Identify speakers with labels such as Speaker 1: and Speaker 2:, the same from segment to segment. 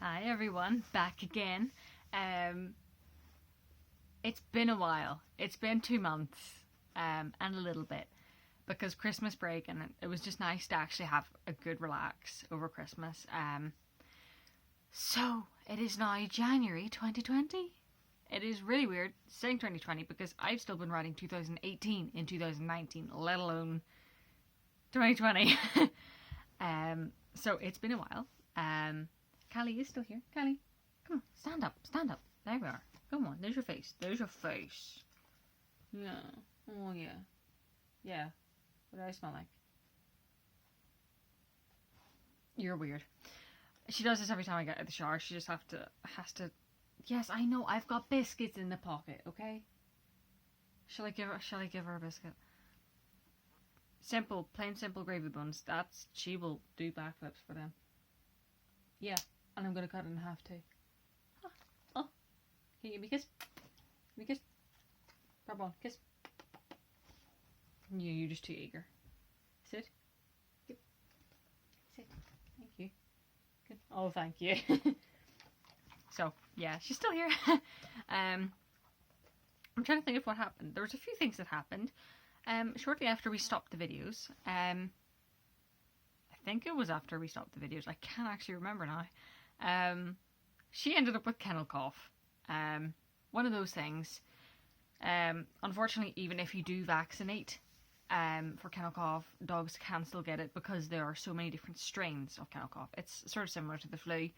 Speaker 1: Hi everyone, back again. It's been a while. It's been 2 months, and a little bit because Christmas break, and it was just nice to actually have a good relax over Christmas. So it is now January 2020. It is really weird saying 2020 because I've still been writing 2018 in 2019, let alone 2020. So it's been a while. Cali is still here. Cali, come on, stand up, stand up. There we are. Come on, there's your face. There's your face. Yeah. Oh yeah. Yeah. What do I smell like? You're weird. She does this every time I get out of the shower. She just has to. Yes, I know. I've got biscuits in the pocket. Okay. Shall I give her a biscuit? Simple, plain simple gravy buns. She will do backflips for them. Yeah, and I'm gonna cut it in half too. Oh, can you give me a kiss? Give me a kiss. Grab on, kiss. You're just too eager. Sit. Sit. Thank you. Good. Oh, thank you. So yeah, she's still here. I'm trying to think of what happened. There was a few things that happened. Shortly after we stopped the videos, I think it was after we stopped the videos, I can't actually remember now, she ended up with kennel cough. One of those things. Unfortunately, even if you do vaccinate for kennel cough, dogs can still get it because there are so many different strains of kennel cough. It's sort of similar to the flu.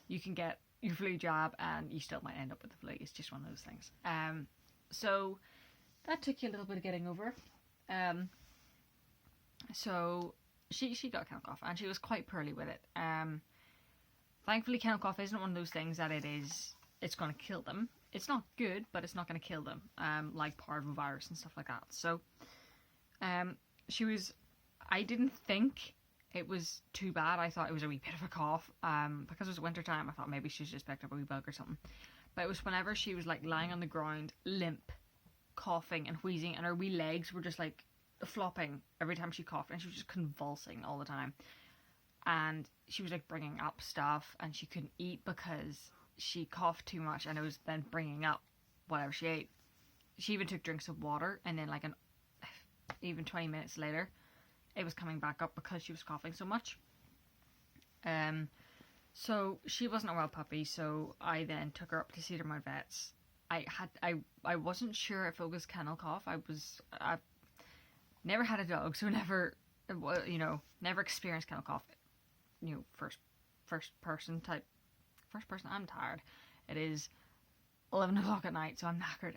Speaker 1: You can get your flu jab and you still might end up with the flu. It's just one of those things. So that took you a little bit of getting over. So she got kennel cough and she was quite poorly with it. Thankfully, kennel cough isn't one of those things that it's going to kill them. It's not good, but it's not going to kill them, like parvovirus and stuff like that. So I didn't think it was too bad. I thought it was a wee bit of a cough, because it was winter time. I thought maybe she's just picked up a wee bug or something. But it was whenever she was like lying on the ground, limp, coughing and wheezing, and her wee legs were just like flopping every time she coughed, and she was just convulsing all the time. And she was like bringing up stuff, and she couldn't eat because she coughed too much, and it was then bringing up whatever she ate. She even took drinks of water, and then like even 20 minutes later, it was coming back up because she was coughing so much. So she wasn't a well puppy, so I then took her up to Cedar Mount Vets. I wasn't sure if it was kennel cough. I've never had a dog, so never experienced kennel cough. First person. I'm tired. It is 11 o'clock at night, so I'm knackered.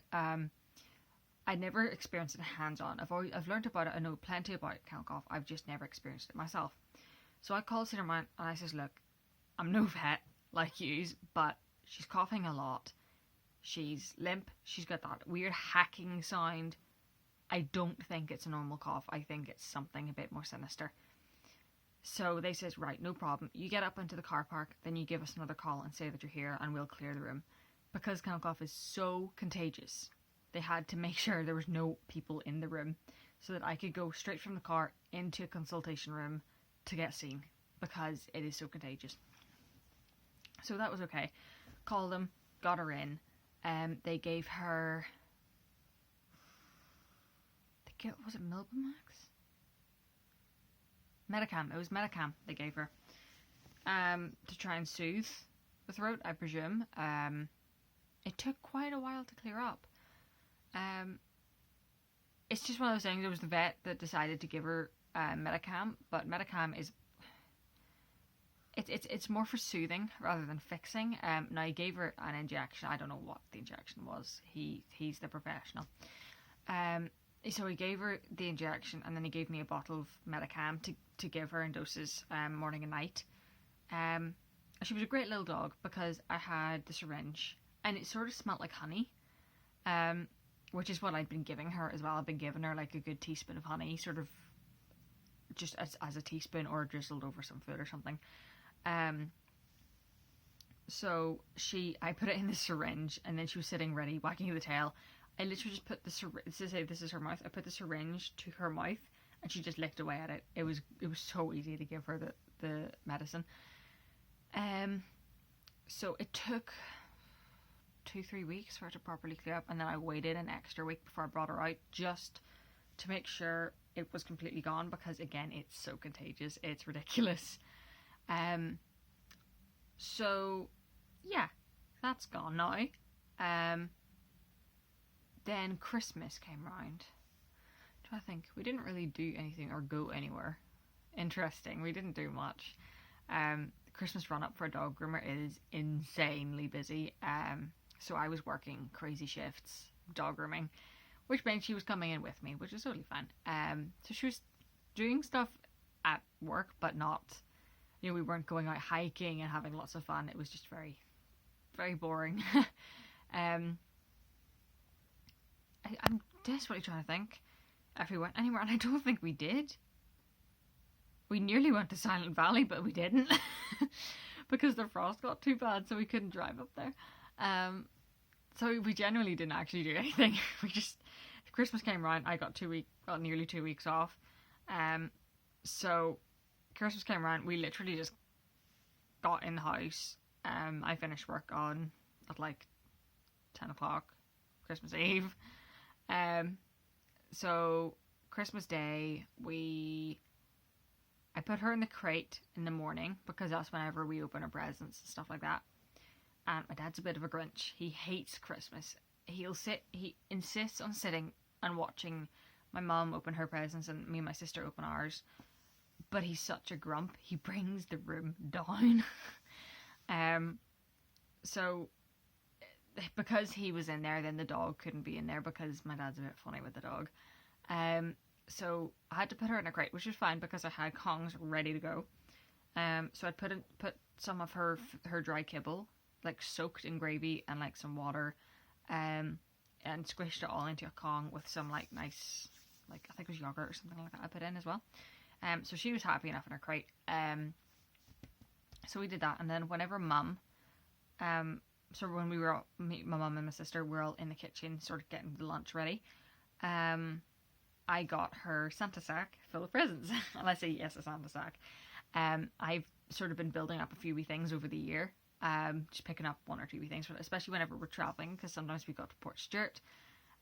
Speaker 1: I never experienced it hands-on. I've learned about it. I know plenty about kennel cough. I've just never experienced it myself. So I called Cedar Mount and I says, look, I'm no vet like yous, but she's coughing a lot. She's limp. She's got that weird hacking sound. I don't think it's a normal cough. I think it's something a bit more sinister. So they says, right, no problem. You get up into the car park, then you give us another call and say that you're here and we'll clear the room. Because kennel cough is so contagious, they had to make sure there was no people in the room so that I could go straight from the car into a consultation room to get seen because it is so contagious. So that was okay. Called them, got her in. They gave her... Was it Milbamax? Medicam. It was Medicam they gave her. To try and soothe the throat, I presume. It took quite a while to clear up. It's just one of those things. It was the vet that decided to give her Medicam, but Medicam is... It's more for soothing rather than fixing. Now, he gave her an injection. I don't know what the injection was. He's the professional. So he gave her the injection, and then he gave me a bottle of Medicam to give her in doses, morning and night. She was a great little dog because I had the syringe, and it sort of smelled like honey, which is what I'd been giving her as well. I've been giving her like a good teaspoon of honey, sort of just as a teaspoon or drizzled over some food or something. So I put it in the syringe, and then she was sitting ready, wagging the tail. I literally just put the syringe, to say this is her mouth, I put the syringe to her mouth, and she just licked away at it. It was so easy to give her the medicine. So it took 2-3 weeks for it to properly clear up, and then I waited an extra week before I brought her out just to make sure it was completely gone, because again, it's so contagious, it's ridiculous. So yeah, that's gone now. Then Christmas came round. I think we didn't really do anything or go anywhere interesting. We didn't do much. Christmas run up for a dog groomer is insanely busy. So I was working crazy shifts dog grooming, which meant she was coming in with me, which is totally fine. So she was doing stuff at work, but not, we weren't going out hiking and having lots of fun. It was just very, very boring. I'm desperately trying to think if we went anywhere, and I don't think we did. We nearly went to Silent Valley, but we didn't because the frost got too bad, so we couldn't drive up there. So we genuinely didn't actually do anything. Christmas came around, I got nearly 2 weeks off. So Christmas came around, we literally just got in the house. I finished work at like 10 o'clock, Christmas Eve. So Christmas Day, I put her in the crate in the morning, because that's whenever we open our presents and stuff like that. And my dad's a bit of a Grinch. He hates Christmas. He insists on sitting and watching my mum open her presents and me and my sister open ours. But he's such a grump. He brings the room down. So because he was in there, then the dog couldn't be in there, because my dad's a bit funny with the dog. So I had to put her in a crate, which was fine because I had Kongs ready to go. So I put some of her dry kibble, like soaked in gravy and like some water, and squished it all into a Kong with some like nice, like I think it was yogurt or something like that I put in as well. So she was happy enough in her crate. So we did that, and then whenever Mum, so when we were my mum and my sister were all in the kitchen, sort of getting the lunch ready, I got her Santa sack full of presents. And I say yes, a Santa sack. I've sort of been building up a few wee things over the year. Just picking up 1 or 2 wee things, especially whenever we're travelling, because sometimes we go to Port Stewart.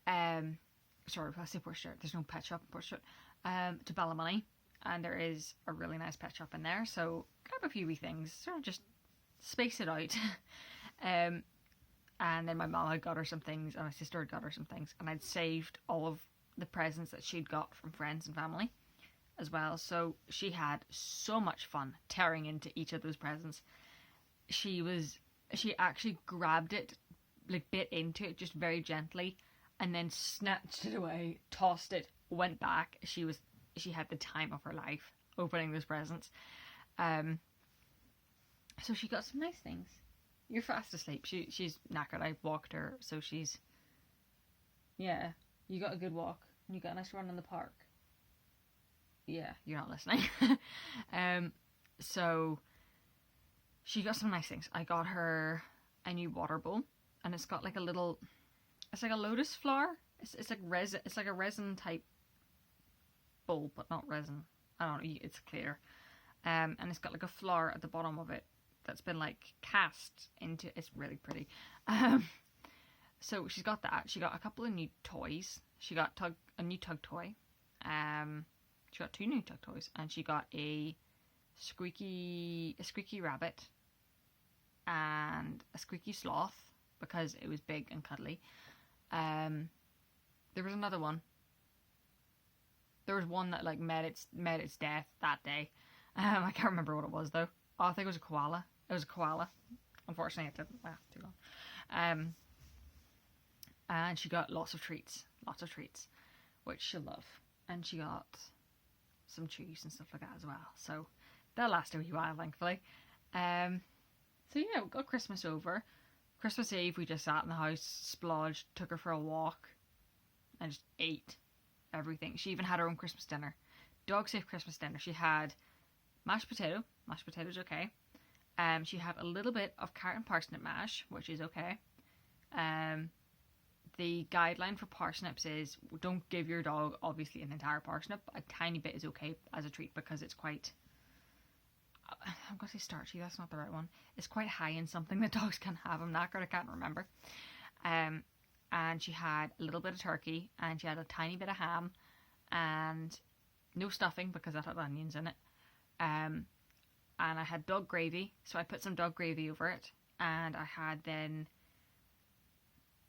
Speaker 1: Sorry, I say Port Stewart, there's no pet shop in Port Stewart. To Ballymoney, and there is a really nice pet shop in there, so grab a few wee things, sort of just space it out. And then my mum had got her some things, and my sister had got her some things, and I'd saved all of the presents that she'd got from friends and family as well. So she had so much fun tearing into each of those presents. She actually grabbed it, like bit into it just very gently, and then snatched it away, tossed it, went back. She had the time of her life opening those presents. So she got some nice things. You're fast asleep. She's knackered. I walked her, so she's... Yeah, you got a good walk. And you got a nice run in the park. Yeah, you're not listening. So she got some nice things. I got her a new water bowl, and it's got like a little... It's like a lotus flower. It's like resin. It's like a resin type bowl, but not resin. I don't know. It's clear. And it's got like a flower at the bottom of it that's been like cast into. It's really pretty. So she's got that. She got a couple of new toys. She got a new tug toy. She got 2 new tug toys, and she got a squeaky rabbit and a squeaky sloth because it was big and cuddly. There was another one. There was one that like met its death that day. I can't remember what it was though. Oh, I think it was a koala. It was a koala. Unfortunately, it didn't last too long. And she got lots of treats, which she'll love. And she got some chews and stuff like that as well. So that lasted a wee while, thankfully. So yeah, we got Christmas over. Christmas Eve, we just sat in the house, splodged, took her for a walk, and just ate everything. She even had her own Christmas dinner. Dog safe Christmas dinner. She had mashed potato. Mashed potato's okay. She had a little bit of carrot and parsnip mash, which is okay. The guideline for parsnips is don't give your dog obviously an entire parsnip. A tiny bit is okay as a treat because it's quite I'm going to say starchy, that's not the right one. It's quite high in something that dogs can have. I'm not good, I can't remember. And she had a little bit of turkey, and she had a tiny bit of ham, and no stuffing because that had onions in it. And I had dog gravy, so I put some dog gravy over it. And I had then,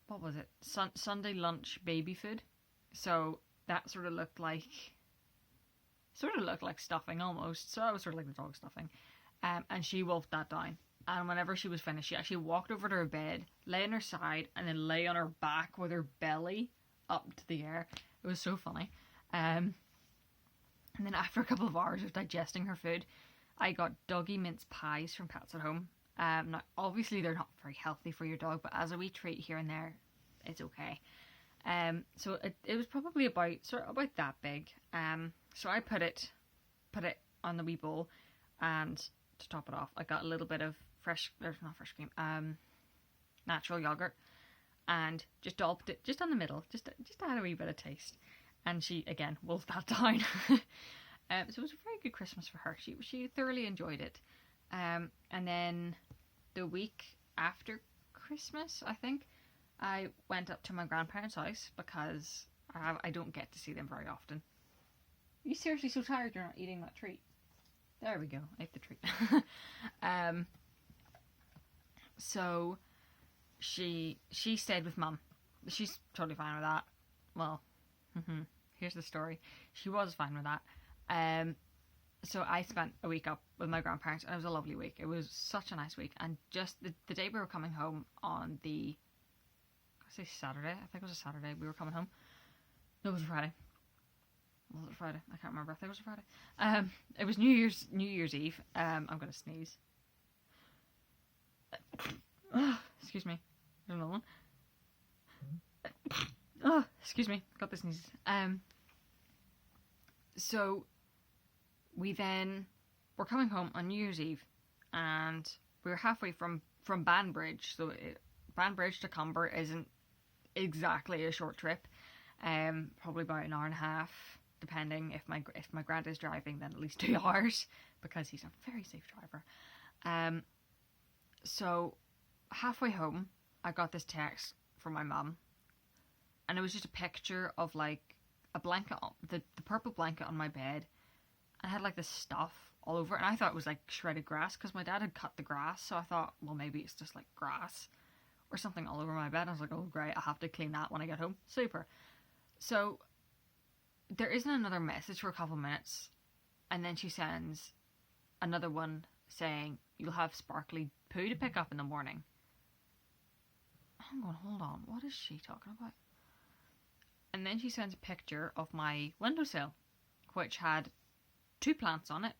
Speaker 1: what was it? Sunday lunch baby food. So that sort of looked like stuffing almost. So that was sort of like the dog stuffing. And she wolfed that down. And whenever she was finished, she actually walked over to her bed, lay on her side, and then lay on her back with her belly up to the air. It was so funny. And then after a couple of hours of digesting her food, I got doggy mince pies from Cats at Home. Now, obviously, they're not very healthy for your dog, but as a wee treat here and there, it's okay. So it was probably about that big. So I put it on the wee bowl, and to top it off, I got a little bit of not fresh cream, natural yogurt, and just dolloped it just on the middle, just to add a wee bit of taste. And she again wolfed that down. So it was a very good Christmas for her. She thoroughly enjoyed it. And then the week after Christmas, I think, I went up to my grandparents' house because I don't get to see them very often. Are you seriously so tired you're not eating that treat? There we go, I ate the treat. So she stayed with Mum. She's totally fine with that. Well, here's the story. She was fine with that. So I spent a week up with my grandparents, and it was a lovely week. It was such a nice week. And just the day we were coming home on the, I say Saturday? I think it was a Saturday we were coming home. No, it was a Friday. Was it Friday? I can't remember. I think it was a Friday. It was New Year's Eve. I'm going to sneeze. Excuse me. There's another one. Oh, excuse me. Got the sneezes. So we then were coming home on New Year's Eve, and we were halfway from Banbridge. So Banbridge to Cumber isn't exactly a short trip. Probably about an hour and a half, depending if my grand is driving, then at least 2 hours, because he's a very safe driver. So halfway home, I got this text from my mum, and it was just a picture of like a blanket, the purple blanket on my bed, and had like this stuff all over it, and I thought it was like shredded grass, because my dad had cut the grass, so I thought, well, maybe it's just like grass or something all over my bed. I was like, oh great, I'll have to clean that when I get home. Super. So there isn't another message for a couple minutes, and then she sends another one saying, you'll have sparkly poo to pick up in the morning. I'm going, hold on, what is she talking about? And then she sends a picture of my windowsill, which had 2 plants on it,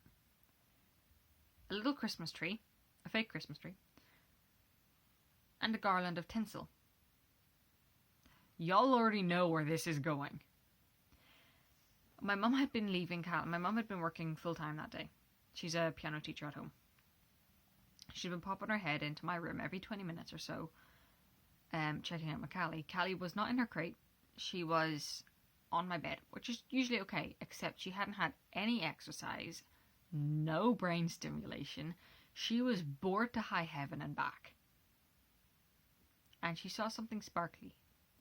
Speaker 1: a little Christmas tree, a fake Christmas tree, and a garland of tinsel. Y'all already know where this is going. My mum had been leaving Cali. My mum had been working full-time that day. She's a piano teacher at home. She'd been popping her head into my room every 20 minutes or so, checking out my Cali. Cali was not in her crate. She was on my bed, which is usually okay, except she hadn't had any exercise, no brain stimulation. She was bored to high heaven and back. And she saw something sparkly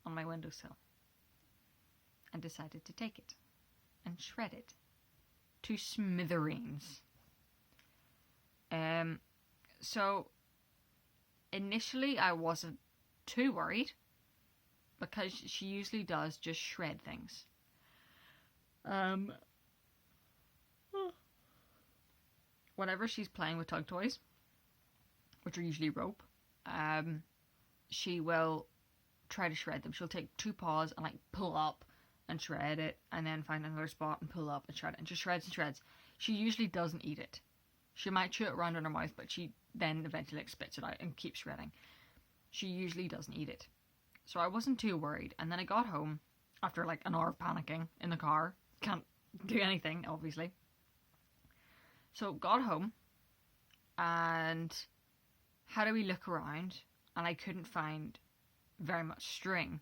Speaker 1: on my windowsill and decided to take it and shred it to smithereens. So initially I wasn't too worried, because she usually does just shred things. Whenever she's playing with tug toys, which are usually rope, she will try to shred them. She'll take 2 paws and like pull up and shred it, and then find another spot and pull up and shred it, and just shreds and shreds. She usually doesn't eat it. She might chew it around in her mouth, but she then eventually like spits it out and keeps shredding. She usually doesn't eat it. So I wasn't too worried. And then I got home after like an hour of panicking in the car. Can't do anything, obviously. So got home and had a wee look around, and I couldn't find very much string.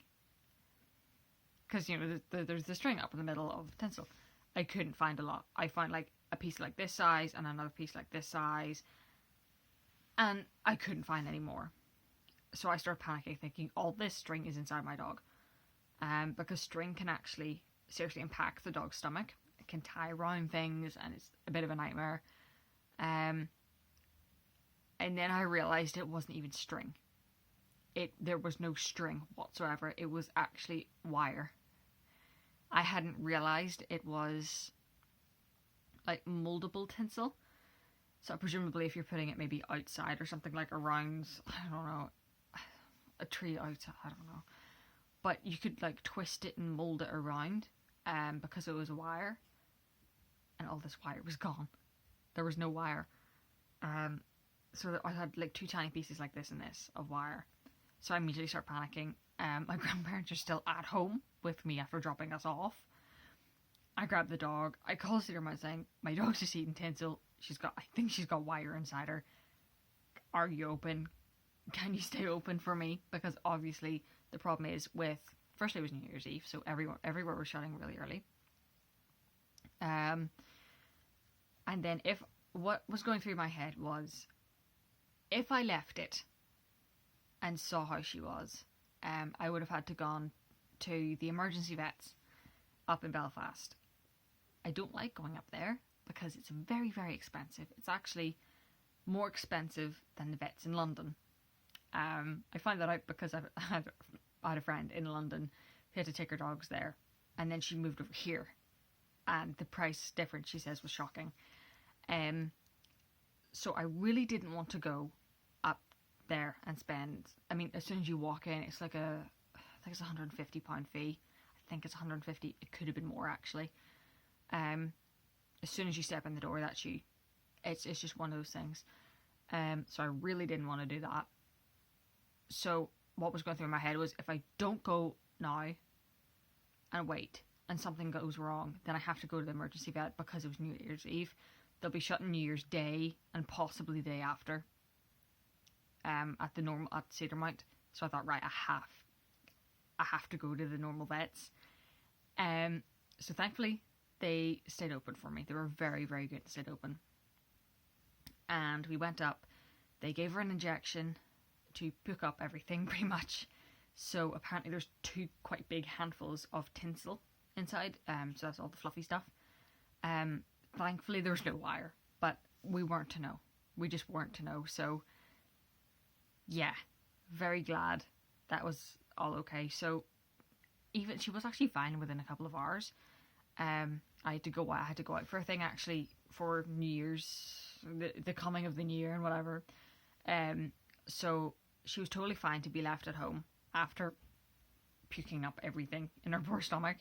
Speaker 1: Because, you know, there's the string up in the middle of the tinsel. I couldn't find a lot. I found like a piece like this size and another piece like this size, and I couldn't find any more. So I started panicking, thinking all this string is inside my dog, because string can actually seriously impact the dog's stomach. It can tie around things, and it's a bit of a nightmare. And then I realised it wasn't even string. There was no string whatsoever. It was actually wire. I hadn't realised it was like moldable tinsel. So presumably if you're putting it maybe outside or something, like around, I don't know, a tree outside, I don't know. But you could like twist it and mold it around, because it was a wire. And all this wire was gone. There was no wire. So I had like 2 tiny pieces like this and this of wire. So I immediately start panicking. My grandparents are still at home with me after dropping us off. I grab the dog. I call Cedarmount saying, my dog's just eating tinsel. I think she's got wire inside her. Are you open? Can you stay open for me? Because obviously the problem is firstly it was New Year's Eve, so everywhere was shutting really early. And then what was going through my head was, if I left it and saw how she was, I would have had to gone to the emergency vets up in Belfast. I don't like going up there because it's very, very expensive. It's actually more expensive than the vets in London. I found that out because I had a friend in London who had to take her dogs there, and then she moved over here, and the price difference, she says, was shocking. So I really didn't want to go up there and spend, I mean, as soon as you walk in, it's like I think it's £150 fee. I think it's 150. It could have been more, actually. As soon as you step in the door, it's just one of those things. So I really didn't want to do that. So what was going through my head was, if I don't go now and wait and something goes wrong, then I have to go to the emergency vet because it was New Year's Eve. They'll be shutting New Year's Day and possibly the day after, at Cedarmount. So I thought, right, I have to go to the normal vets. So thankfully they stayed open for me. They were very, very good and stayed open. And we went up. They gave her an injection to pick up everything, pretty much. So apparently there's 2 quite big handfuls of tinsel inside. So that's all the fluffy stuff. Thankfully there was no wire, but we weren't to know. We just weren't to know. So yeah, very glad that was all okay. So even she was actually fine within a couple of hours. I had to go out for a thing, actually, for New Year's, the coming of the new year and whatever. So she was totally fine to be left at home after puking up everything in her poor stomach.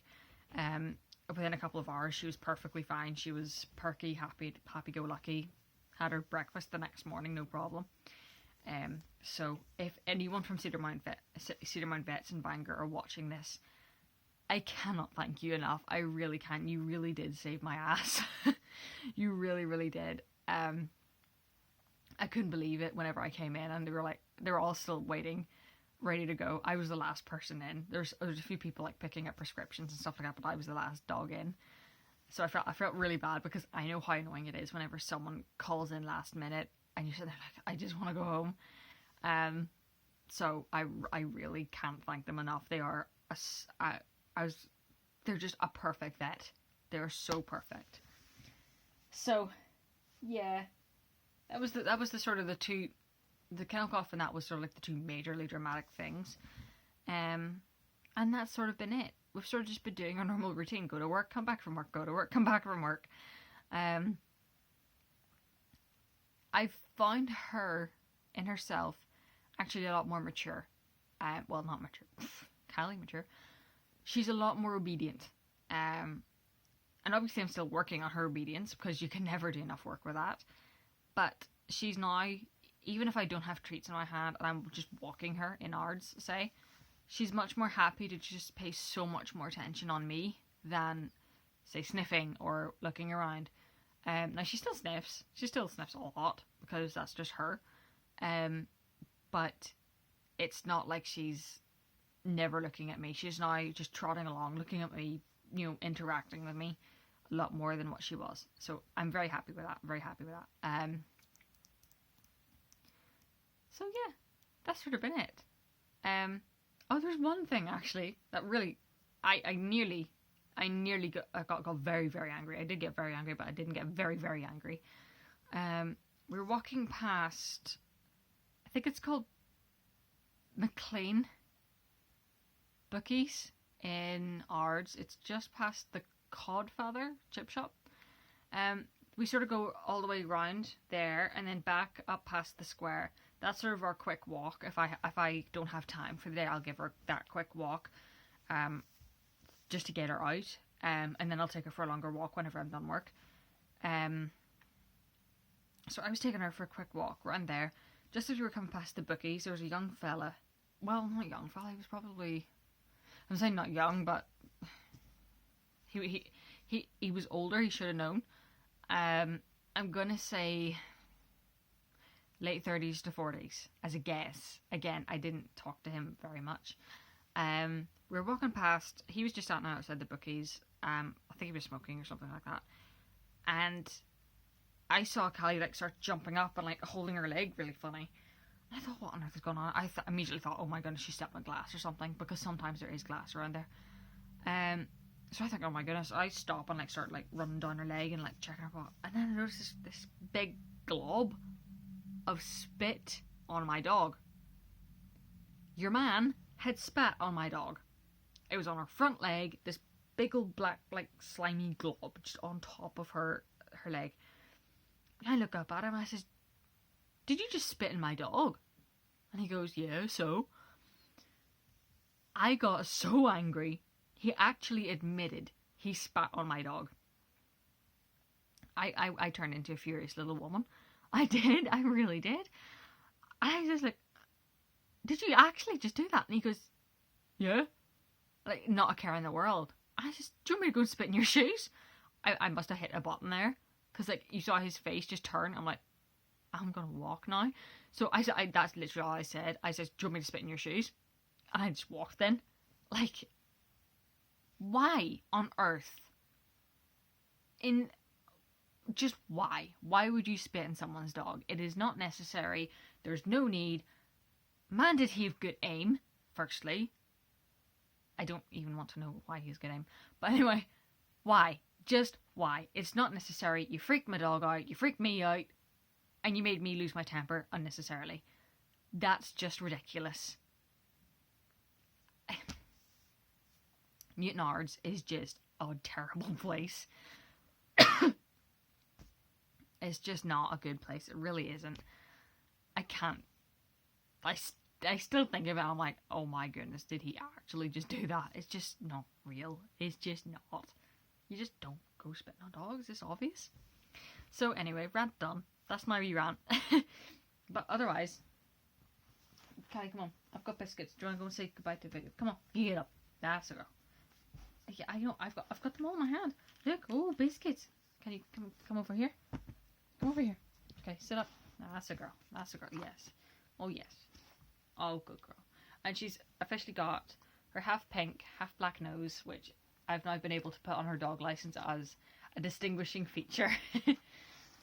Speaker 1: Within a couple of hours, she was perfectly fine. She was perky, happy-go-lucky. Had her breakfast the next morning, no problem. So if anyone from Cedarmount Vets in Bangor are watching this, I cannot thank you enough. I really can't. You really did save my ass. You really, really did. I couldn't believe it whenever I came in and they were all still waiting, ready to go. I was the last person in. There's a few people like picking up prescriptions and stuff like that, but I was the last dog in. So I felt really bad because I know how annoying it is whenever someone calls in last minute and you're sitting there like, I just want to go home. So I really can't thank them enough. They are they're just a perfect vet. They're so perfect. So yeah, that was the sort of the kennel cough, and that was sort of like the 2 majorly dramatic things. And that's sort of been it. We've sort of just been doing our normal routine. Go to work, come back from work, go to work, come back from work. I found her in herself actually a lot more mature. Well, not mature. Cali mature. She's a lot more obedient. And obviously I'm still working on her obedience because you can never do enough work with that. But she's now, even if I don't have treats in my hand and I'm just walking her in ARDS, say, she's much more happy to just pay so much more attention on me than, say, sniffing or looking around. Now she still sniffs. She still sniffs a lot because that's just her. But it's not like she's never looking at me. She's now just trotting along, looking at me, interacting with me. a lot more than what she was. So I'm very happy with that. Very happy with that. So yeah, that's sort of been it. Oh, there's one thing actually that really, I nearly got very, very angry. I did get very angry, but I didn't get very, very angry. We were walking past, I think it's called McLean Bookies in Ards. It's just past the Codfather chip shop. We sort of go all the way around there and then back up past the square. That's sort of our quick walk. If I don't have time for the day, I'll give her that quick walk, just to get her out. And then I'll take her for a longer walk whenever I'm done work. So I was taking her for a quick walk around there. Just as we were coming past the bookies, there was a young fella. Well, not young fella. He was probably, I'm saying not young, but he was older. He should have known. I'm gonna say late 30s to 40s as a guess. Again, I didn't talk to him very much. We were walking past. He was just standing outside the bookies. I think he was smoking or something like that. And I saw Callie like start jumping up and like holding her leg really funny. And I thought, what on earth is going on? I immediately thought, oh my goodness, she stepped on glass or something, because sometimes there is glass around there. So I think, oh my goodness, I stop and like start like running down her leg and like checking her butt. And then I noticed this big glob of spit on my dog. Your man had spat on my dog. It was on her front leg, this big old black like slimy glob just on top of her leg. And I look up at him and I says, did you just spit in my dog? And he goes, yeah, so. I got so angry, he actually admitted he spat on my dog. I turned into a furious little woman. I did, I really did. I was just like, did you actually just do that? And he goes, yeah. Like, not a care in the world. I just, do you want me to go and spit in your shoes? I must have hit a button there. Because, like, you saw his face just turn. I'm like, I'm going to walk now. So I said, that's literally all I said. I said, do you want me to spit in your shoes? And I just walked then. Like, why on earth? Just why? Why would you spit in someone's dog? It is not necessary. There's no need. Man, did he have good aim, firstly. I don't even want to know why he has good aim. But anyway, why? Just why? It's not necessary. You freaked my dog out. You freaked me out. And you made me lose my temper unnecessarily. That's just ridiculous. Newton Ards is just a terrible place. It's just not a good place. It really isn't. I can't. I still think of it. I'm like, oh my goodness, did he actually just do that? It's just not real. It's just not. You just don't go spitting on dogs. It's obvious. So anyway, rant done. That's my wee rant. But otherwise, Callie, come on. I've got biscuits. Do you want to go and say goodbye to Vicky? Come on, you get up. That's a girl. Yeah, I know. I've got them all in my hand. Look, oh, biscuits. Can you come over here? Come over here. Okay, sit up. That's a girl. That's a girl. Yes. Oh yes. Oh, good girl. And she's officially got her half pink, half black nose, which I've now been able to put on her dog license as a distinguishing feature.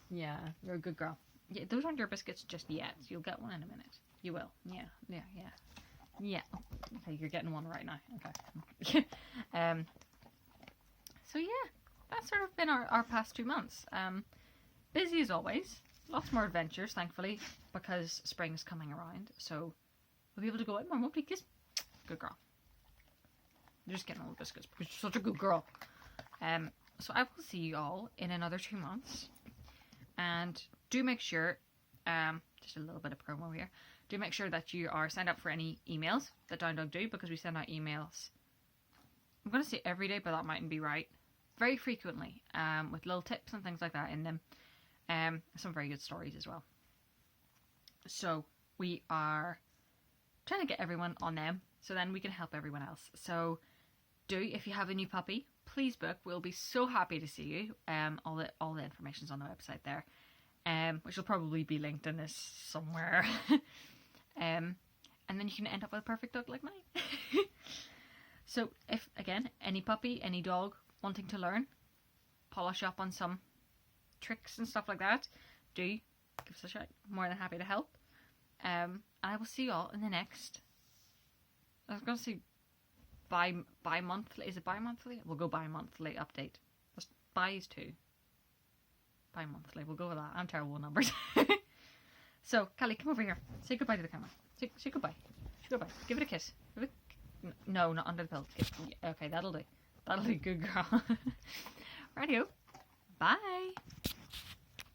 Speaker 1: Yeah, you're a good girl. Yeah, those aren't your biscuits just yet. You'll get one in a minute. You will. Yeah. Yeah. Okay, you're getting one right now. Okay. So yeah, that's sort of been our past 2 months. Busy as always. Lots more adventures, thankfully, because spring's coming around. So we'll be able to go out more, won't we? Kiss. Good girl. You're just getting all the biscuits because you're such a good girl. So I will see you all in another 2 months. And do make sure, just a little bit of promo here, do make sure that you are signed up for any emails that Down Dog do, because we send out emails, I'm going to say every day, but that mightn't be right, very frequently, with little tips and things like that in them, some very good stories as well. So we are trying to get everyone on them, so then we can help everyone else. So do, if you have a new puppy, please book. We'll be so happy to see you. All the information's on the website there, which will probably be linked in this somewhere. And then you can end up with a perfect dog like mine. So if, again, any puppy, any dog wanting to learn, polish up on some tricks and stuff like that, do give us a shout. More than happy to help. And I will see you all in the next, I was going to say bi-monthly. Is it bi-monthly? We'll go bi-monthly update. That's buys too. Bi-monthly. We'll go with that. I'm terrible with numbers. So, Cali, come over here. Say goodbye to the camera. Say goodbye. Say goodbye. Give it a kiss. No, not under the pillow. Okay, that'll do. That'll do. Good girl. Radio. Bye.